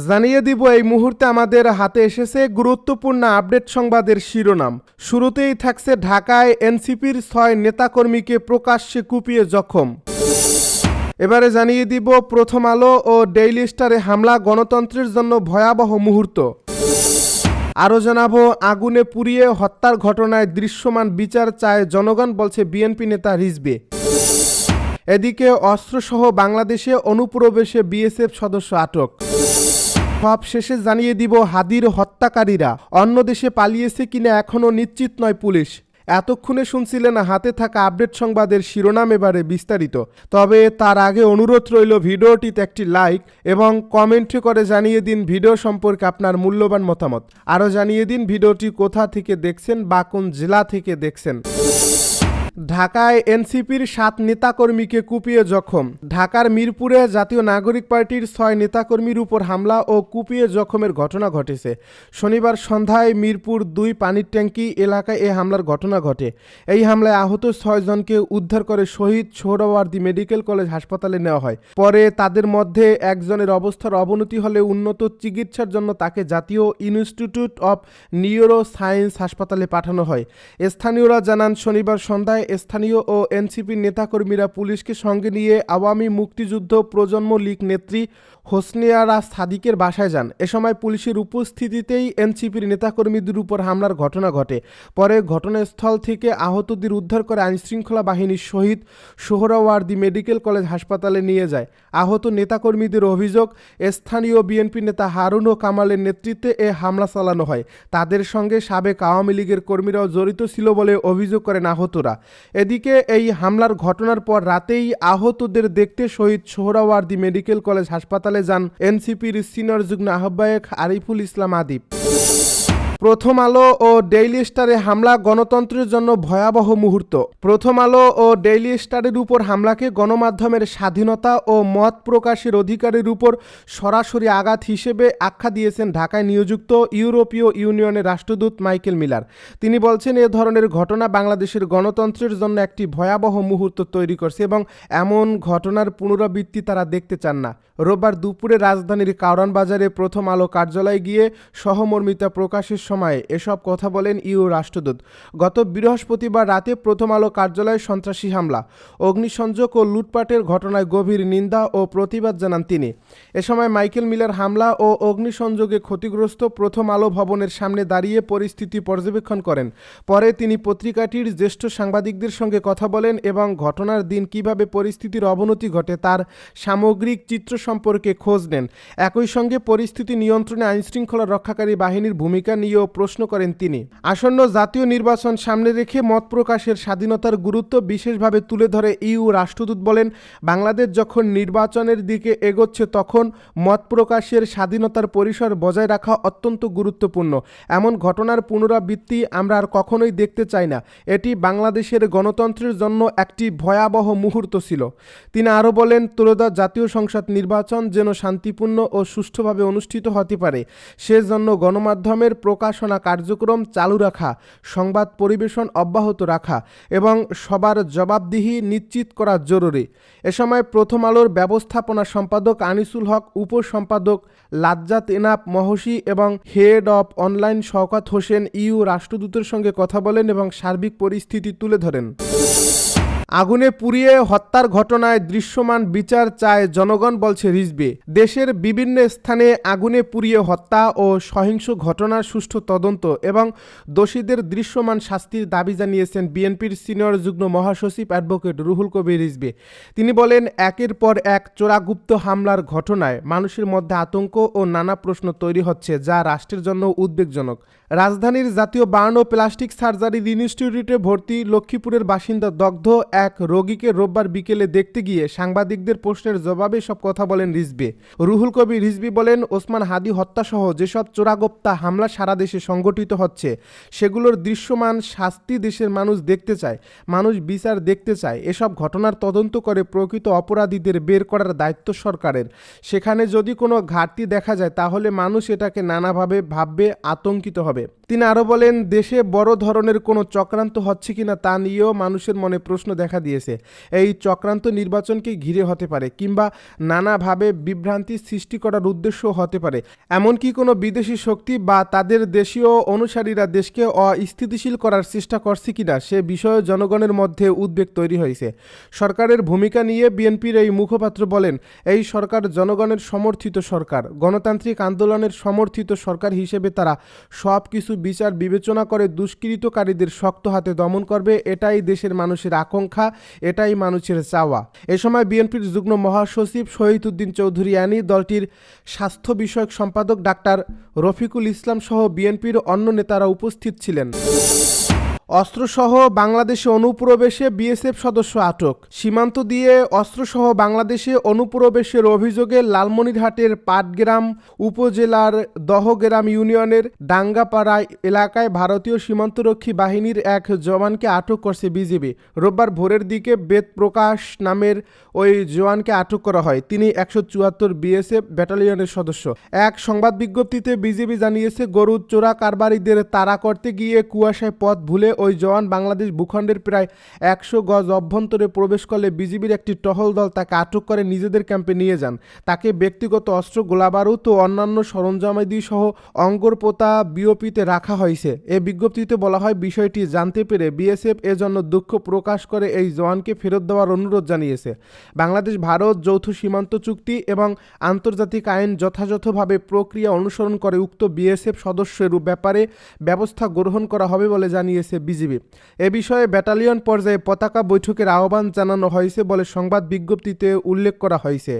জানিয়ে দিব এই মুহূর্তে আমাদের হাতে এসেছে গুরুত্বপূর্ণ আপডেট সংবাদের শিরোনাম। শুরুতেই থাকছে ঢাকায় এনসিপির 6 নেতাকর্মীকে প্রকাশ্যে কুপিয়ে জখম। এবারে জানিয়ে দিব প্রথম আলো ও ডেইলি স্টারে হামলা গণতন্ত্রের জন্য ভয়াবহ মুহূর্ত। আরও জানাবো আগুনে পুড়িয়ে হত্যার ঘটনায় দৃশ্যমান বিচার চায় জনগণ, বলছে বিএনপি নেতা রিজভী। এদিকে অস্ত্রসহ বাংলাদেশে অনুপ্রবেশে বিএসএফ সদস্য আটক। সব শেষে জানিয়ে দিব হাদির হত্যাকারীরা অন্য দেশে পালিয়েছে কিনা এখনও নিশ্চিত নয় পুলিশ। এতক্ষণে শুনছিলেন হাতে থাকা আপডেট সংবাদের শিরোনাম, এবারে বিস্তারিত। তবে তার আগে অনুরোধ রইল ভিডিওটিতে একটি লাইক এবং কমেন্টে করে জানিয়ে দিন ভিডিও সম্পর্কে আপনার মূল্যবান মতামত। আরও জানিয়ে দিন ভিডিওটি কোথা থেকে দেখছেন বা কোন জেলা থেকে দেখছেন। ঢাকায় এনসিপির 7 নেতাকর্মীকে কুপিয়ে জখম। ঢাকার মিরপুরে জাতীয় নাগরিক পার্টির 6 নেতাকর্মীর উপর হামলা ও কুপিয়ে জখমের ঘটনা ঘটেছে। শনিবার সন্ধ্যায় মিরপুর 2 পানির ট্যাঙ্কি এলাকায় এ হামলার ঘটনা ঘটে। এই হামলায় আহত 6 জনকে উদ্ধার করে শহীদ সোহরাওয়ার্দী মেডিকেল কলেজ হাসপাতালে নেওয়া হয়। পরে তাদের মধ্যে একজনের অবস্থার অবনতি হলে উন্নত চিকিৎসার জন্য তাকে জাতীয় ইনস্টিটিউট অব নিউরো সায়েন্স হাসপাতালে পাঠানো হয়। স্থানীয়রা জানান, শনিবার সন্ধ্যায় স্থানীয় ও এনসিপির নেতাকর্মীরা পুলিশকে সঙ্গে নিয়ে আওয়ামী মুক্তিযুদ্ধ প্রজন্ম লীগ নেত্রী হোসনিয়ারা সাদিকের বাসায় যান। এ সময় পুলিশের উপস্থিতিতেই এনসিপির নেতাকর্মীদের উপর হামলার ঘটনা ঘটে। পরে ঘটনাস্থল থেকে আহতদের উদ্ধার করে আইনশৃঙ্খলা বাহিনীর শহীদ সোহরাওয়ার্দী মেডিকেল কলেজ হাসপাতালে নিয়ে যায়। আহত নেতাকর্মীদের অভিযোগ, স্থানীয় বিএনপি নেতা হারুন ও কামালের নেতৃত্বে এ হামলা চালানো হয়। তাদের সঙ্গে সাবেক আওয়ামী লীগের কর্মীরাও জড়িত ছিল বলে অভিযোগ করেন আহতরা। এদিকে এই হামলার ঘটনার পর রাতেই আহতদের দেখতে শহীদ সোহরাওয়ার্দী মেডিকেল কলেজ হাসপাতালে যান এনসিপির সিনিয়র যুগ্ম আহ্বায়ক আরিফুল ইসলাম আদিব। প্রথম আলো ও ডেইলি স্টারে হামলা গণতন্ত্রের জন্য ভয়াবহ মুহূর্ত। প্রথম আলো ও ডেইলি স্টারের উপর হামলাকে গণমাধ্যমের স্বাধীনতা ও মত প্রকাশের অধিকারের উপর সরাসরি আঘাত হিসেবে আখ্যা দিয়েছেন ঢাকায় নিয়োজিত ইউরোপীয় ইউনিয়নের রাষ্ট্রদূত মাইকেল মিলার। তিনি বলছেন, এ ধরনের ঘটনা বাংলাদেশের গণতন্ত্রের জন্য একটি ভয়াবহ মুহূর্ত তৈরি করছে এবং এমন ঘটনার পুনরাবৃত্তি তারা দেখতে চান না। রোববার দুপুরে রাজধানীর কারওয়ান বাজারে প্রথম আলো কার্যালয়ে গিয়ে সহমর্মিতা প্রকাশের সময় এসব কথা বলেন ইউ রাষ্ট্রদূত। গত বৃহস্পতিবার রাতে প্রথম আলো কার্যালয়ে সন্ত্রাসী হামলা, অগ্নিসংযোগ ও লুটপাটের ঘটনায় গভীর নিন্দা ও প্রতিবাদ জানান তিনি। এ সময় মাইকেল মিলার হামলা ও অগ্নিসংযোগে ক্ষতিগ্রস্ত প্রথম আলো ভবনের সামনে দাঁড়িয়ে পরিস্থিতি পর্যবেক্ষণ করেন। পরে তিনি পত্রিকাটির জ্যেষ্ঠ সাংবাদিকদের সঙ্গে কথা বলেন এবং ঘটনার দিন কিভাবে পরিস্থিতির অবনতি ঘটে তার সামগ্রিক চিত্র সম্পর্কে খোঁজ নেন। একই সঙ্গে পরিস্থিতি নিয়ন্ত্রণে আইনশৃঙ্খলা রক্ষাকারী বাহিনীর ভূমিকা নিয়েও প্রশ্ন করেন তিনি। আসন্ন জাতীয় নির্বাচন সামনে রেখে মত প্রকাশের স্বাধীনতার গুরুত্ব বিশেষভাবে তুলে ধরে ইউ রাষ্ট্রদূত বলেন, বাংলাদেশ যখন নির্বাচনের দিকে এগোচ্ছে তখন মত প্রকাশের স্বাধীনতার পরিসর বজায় রাখা অত্যন্ত গুরুত্বপূর্ণ। এমন ঘটনার পুনরাবৃত্তি আমরা আর কখনোই দেখতে চাই না। এটি বাংলাদেশের গণতন্ত্রের জন্য একটি ভয়াবহ মুহূর্ত ছিল। তিনি আরও বলেন, ত্রয়োদশ জাতীয় সংসদ নির্বাচন যেন শান্তিপূর্ণ ও সুষ্ঠুভাবে অনুষ্ঠিত হতে পারে সেজন্য গণমাধ্যমের প্রকাশনা কার্যক্রম চালু রাখা, সংবাদ পরিবেশন অব্যাহত রাখা এবং সবার জবাবদিহি নিশ্চিত করা জরুরি। এ সময় প্রথম আলোর ব্যবস্থাপনা সম্পাদক আনিসুল হক, উপসম্পাদক লাজ্জাত এনাপ মহসী এবং head of online Shawkat Hossain EU রাষ্ট্রদূতের সঙ্গে কথা বলেন এবং সার্বিক পরিস্থিতি তুলে ধরেন। আগুনে পুড়িয়ে হত্যার ঘটনায় দৃশ্যমান বিচার চায় জনগণ, বলছে রিজভী। দেশের বিভিন্ন স্থানে আগুনে পুড়িয়ে হত্যা ও সহিংস ঘটনার সুষ্ঠু তদন্ত এবং দোষীদের দৃশ্যমান শাস্তির দাবি জানিয়েছেন বিএনপির সিনিয়র যুগ্ম মহাসচিব অ্যাডভোকেট রুহুল কবির রিজভী। তিনি বলেন, একের পর এক চোরাগুপ্ত হামলার ঘটনায় মানুষের মধ্যে আতঙ্ক ও নানা প্রশ্ন তৈরি হচ্ছে, যা রাষ্ট্রের জন্য উদ্বেগজনক। রাজধানীর জাতীয় বার্ন ও প্লাস্টিক সার্জারি ইনস্টিটিউটে ভর্তি লক্ষ্মীপুরের বাসিন্দা দগ্ধ এক রোগীকে রোববার বিকেলে দেখতে গিয়ে সাংবাদিকদের প্রশ্নের জবাবে সব কথা বলেন রিজভী। রুহুল কবির রিজভী বলেন, ওসমান হাদি হত্যাসহ যেসব চোরাগোপ্তা হামলা সারা দেশে সংগঠিত হচ্ছে সেগুলোর দৃশ্যমান শাস্তি দেশের মানুষ দেখতে চায়, মানুষ বিচার দেখতে চায়। এসব ঘটনার তদন্ত করে প্রকৃত অপরাধীদের বের করার দায়িত্ব সরকারের। সেখানে যদি কোনো ঘাটতি দেখা যায় তাহলে মানুষ এটাকে নানাভাবে ভাববে, আতঙ্কিত হবে। তিনি আরও বলেন, দেশে বড় ধরনের কোনো চক্রান্ত হচ্ছে কিনা তা নিয়েও মানুষের মনে প্রশ্ন দেখা দিয়েছে। এই চক্রান্ত নির্বাচনকে ঘিরে হতে পারে কিংবা নানাভাবে বিভ্রান্তি সৃষ্টি করার উদ্দেশ্য হতে পারে। এমনকি কোনো বিদেশি শক্তি বা তাদের দেশীয় অনুসারীরা দেশকে অস্থিতিশীল করার চেষ্টা করছে কিনা সে বিষয়ে জনগণের মধ্যে উদ্বেগ তৈরি হয়েছে। সরকারের ভূমিকা নিয়ে বিএনপির এই মুখপাত্র বলেন, এই সরকার জনগণের সমর্থিত সরকার, গণতান্ত্রিক আন্দোলনের সমর্থিত সরকার হিসেবে তারা সব কিছু বিচার বিবেচনা করে দুষ্কৃতকারীদের শক্ত হাতে দমন করবে। এটাই দেশের মানুষের আকাঙ্ক্ষা, এটাই মানুষের চাওয়া। এ সময় বিএনপির যুগ্ম মহাসচিব শহীদউদ্দিন চৌধুরী আনি, দলটির স্বাস্থ্য বিষয়ক সম্পাদক ডাক্তার রফিকুল ইসলাম সহ বিএনপির অন্য নেতারা উপস্থিত ছিলেন। অস্ত্রসহ বাংলাদেশে অনুপ্রবেশে বিএসএফ সদস্য আটক। সীমান্ত দিয়ে অস্ত্রসহ বাংলাদেশে অনুপ্রবেশের অভিযোগে লালমনিরহাটের পাটগ্রাম উপজেলার দহগ্রাম ইউনিয়নের ডাঙ্গাপাড়া এলাকায় ভারতীয় সীমান্তরক্ষী বাহিনীর এক জওয়ানকে আটক করছে বিজিবি। রোববার ভোরের দিকে বেদ প্রকাশ নামের ওই জওয়ানকে আটক করা হয়। তিনি 174 বিএসএফ ব্যাটালিয়নের সদস্য। এক সংবাদ বিজ্ঞপ্তিতে বিজিবি জানিয়েছে, গরু চোরা কারবারিদের তাড়া করতে গিয়ে কুয়াশায় পথ ভুলে ওই জওয়ান বাংলাদেশ ভূখণ্ডের প্রায় 100 গজ অভ্যন্তরে প্রবেশ করলে বিজিবির একটি টহল দল তাকে আটক করে নিজেদের ক্যাম্পে নিয়ে যান। তাকে ব্যক্তিগত অস্ত্র, গোলাবারুদ ও অন্যান্য সরঞ্জামাদি সহ অঙ্গরপোতা বিওপিতে রাখা হয়েছে। এ বিজ্ঞপ্তিতে বলা হয়, বিষয়টি জানতে পেরে বিএসএফ এজন্য দুঃখ প্রকাশ করে এই জওয়ানকে ফেরত দেওয়ার অনুরোধ জানিয়েছে। বাংলাদেশ ভারত যৌথ সীমান্ত চুক্তি এবং আন্তর্জাতিক আইন যথাযথভাবে প্রক্রিয়া অনুসরণ করে উক্ত বিএসএফ সদস্যের ব্যাপারে ব্যবস্থা গ্রহণ করা হবে বলে জানিয়েছে বিজিবি। এ বিষয়ে ব্যাটালিয়ন পর্যায়ে পতাকা বৈঠকের আহ্বান জানানো হয়েছে বলে সংবাদ বিজ্ঞপ্তিতে উল্লেখ করা হয়েছে।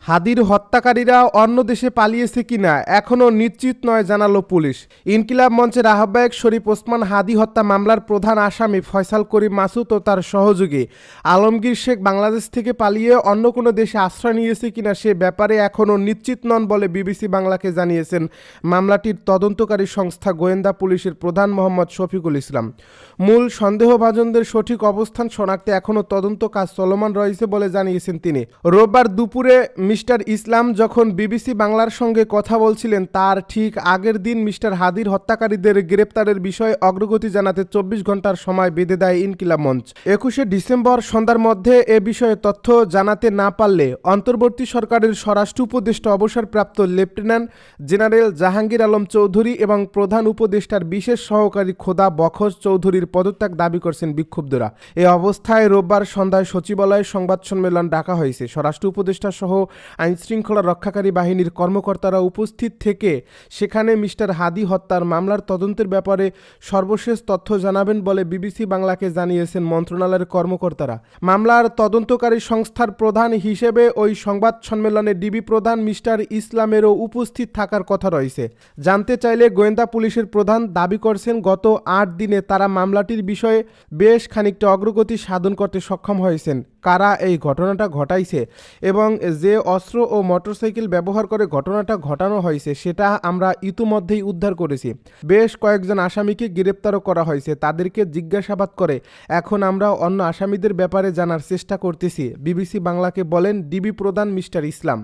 হাদির হত্যাকারীরা অন্য দেশে পালিয়েছে কিনা এখনও নিশ্চিত নয় জানালো পুলিশ। ইনকিলাব মঞ্চের আহ্বায়ক শরীফ ওসমান হাদি হত্যা মামলার প্রধান আসামি ফয়সাল করিম মাসুদ ও তার সহযোগী আলমগীর শেখ বাংলাদেশ থেকে পালিয়ে অন্য কোনো দেশে আশ্রয় নিয়েছে কিনা সে ব্যাপারে এখনও নিশ্চিত নন বলে বিবিসি বাংলাকে জানিয়েছেন মামলাটির তদন্তকারী সংস্থা গোয়েন্দা পুলিশের প্রধান মোহাম্মদ শফিকুল ইসলাম। মূল সন্দেহভাজনদের সঠিক অবস্থান শনাক্তে এখনও তদন্ত কাজ চলমান রয়েছে বলে জানিয়েছেন তিনি। রোববার দুপুরে মিস্টার ইসলাম যখন বিবিসি বাংলার সঙ্গে কথা বলছিলেন, তার ঠিক আগের দিন মিস্টার হাদির হত্যাকারীদের গ্রেপ্তারের বিষয়ে অগ্রগতি জানাতে 24 ঘন্টার সময় বেঁধে দেয় ইনকিলাব মঞ্চ। 21শে ডিসেম্বর সন্ধ্যার মধ্যে এ বিষয়ে তথ্য জানাতে না পারলে অন্তর্বর্তী সরকারের স্বরাষ্ট্র উপদেষ্টা অবসরপ্রাপ্ত লেফটেন্যান্ট জেনারেল জাহাঙ্গীর আলম চৌধুরী এবং প্রধান উপদেষ্টার বিশেষ সহকারী খোদা বখশ চৌধুরীর পদত্যাগ দাবি করছেন বিক্ষুব্ধরা। এ অবস্থায় রোববার সন্ধ্যায় সচিবালয়ে সংবাদ সম্মেলন ডাকা হয়েছে। স্বরাষ্ট্র উপদেষ্টা সহ আইনশৃঙ্খলা রক্ষাকারী বাহিনীর কর্মকর্তারা উপস্থিত থেকে সেখানে মিস্টার হাদি হত্যার মামলার তদন্তের ব্যাপারে সর্বশেষ তথ্য জানাবেন বলে বিবিসি বাংলাকে জানিয়েছেন মন্ত্রণালয়ের কর্মকর্তারা। মামলার তদন্তকারী সংস্থার প্রধান হিসেবে ওই সংবাদ সম্মেলনে ডিবি প্রধান মিস্টার ইসলামেরও উপস্থিত থাকার কথা রয়েছে। জানতে চাইলে গোয়েন্দা পুলিশের প্রধান দাবি করছেন, গত 8 দিনে তারা মামলাটির বিষয়ে বেশ খানিকটা অগ্রগতি সাধন করতে সক্ষম হয়েছেন। কারা এই ঘটনাটা ঘটাইছে এবং যে অস্ত্র ও মোটরসাইকেল ব্যবহার করে ঘটনাটা ঘটানো হয়েছে সেটা আমরা ইতিমধ্যেই উদ্ধার করেছি। বেশ কয়েকজন আসামিকে গ্রেপ্তারও করা হয়েছে, তাদেরকে জিজ্ঞাসাবাদ করে এখন আমরা অন্য আসামিদের ব্যাপারে জানার চেষ্টা করতেছি, বিবিসি বাংলাকে বলেন ডিবি প্রধান মিস্টার ইসলাম।